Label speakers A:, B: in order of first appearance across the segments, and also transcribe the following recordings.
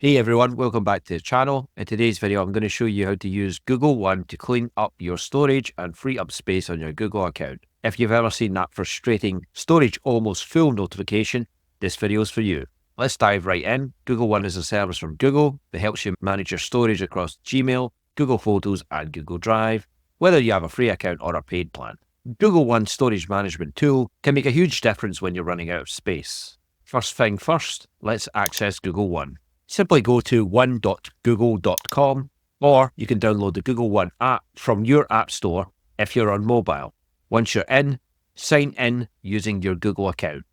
A: Hey everyone, welcome back to the channel. In today's video, I'm going to show you how to use Google One to clean up your storage and free up space on your Google account. If you've ever seen that frustrating storage almost full notification, this video is for you. Let's dive right in. Google One is a service from Google that helps you manage your storage across Gmail, Google Photos, and Google Drive, whether you have a free account or a paid plan. Google One's storage management tool can make a huge difference when you're running out of space. First thing first, let's access Google One. Simply go to one.google.com, or you can download the Google One app from your app store if you're on mobile. Once you're in, sign in using your Google account.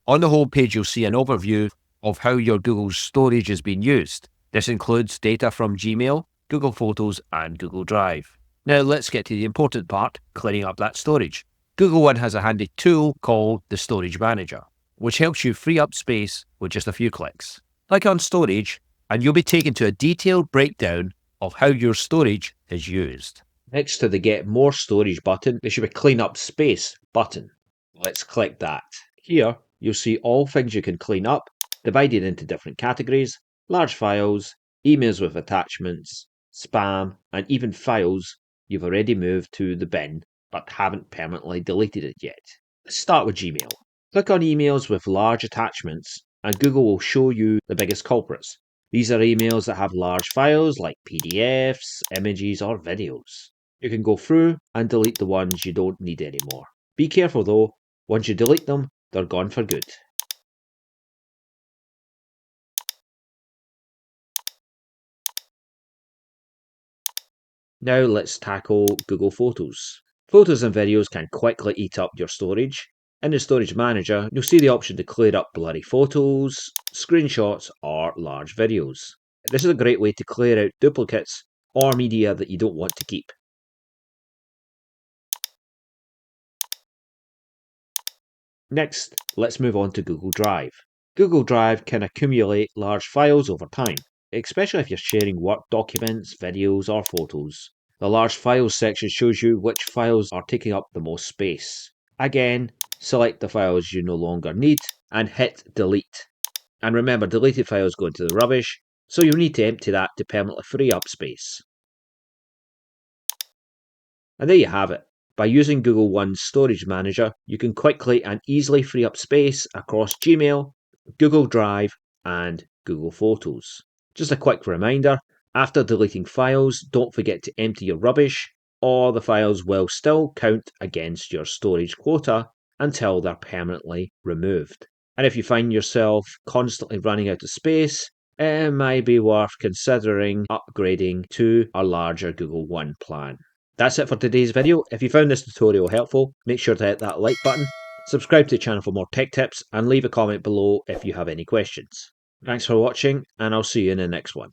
A: On the home page, you'll see an overview of how your Google storage is being used. This includes data from Gmail, Google Photos, and Google Drive. Now let's get to the important part, cleaning up that storage. Google One has a handy tool called the Storage Manager, which helps you free up space with just a few clicks. Click on Storage, and you'll be taken to a detailed breakdown of how your storage is used. Next to the Get More Storage button, there should be Clean Up Space button. Let's click that. Here, you'll see all things you can clean up, divided into different categories: large files, emails with attachments, spam, and even files you've already moved to the bin but haven't permanently deleted it yet. Let's start with Gmail. Click on emails with large attachments, and Google will show you the biggest culprits. These are emails that have large files like PDFs, images, or videos. You can go through and delete the ones you don't need anymore. Be careful though, once you delete them, they're gone for good. Now let's tackle Google Photos. Photos and videos can quickly eat up your storage. In the Storage Manager, you'll see the option to clear up blurry photos, screenshots, or large videos. This is a great way to clear out duplicates or media that you don't want to keep. Next, let's move on to Google Drive. Google Drive can accumulate large files over time, especially if you're sharing work documents, videos, or photos. The large files section shows you which files are taking up the most space. Again, select the files you no longer need and hit delete. And remember, deleted files go into the rubbish, so you'll need to empty that to permanently free up space. And there you have it. By using Google One's Storage Manager, you can quickly and easily free up space across Gmail, Google Drive, and Google Photos. Just a quick reminder, after deleting files, don't forget to empty your rubbish, or the files will still count against your storage quota until they're permanently removed. And if you find yourself constantly running out of space, it might be worth considering upgrading to a larger Google One plan. That's it for today's video. If you found this tutorial helpful, make sure to hit that like button, subscribe to the channel for more tech tips, and leave a comment below if you have any questions. Thanks for watching, and I'll see you in the next one.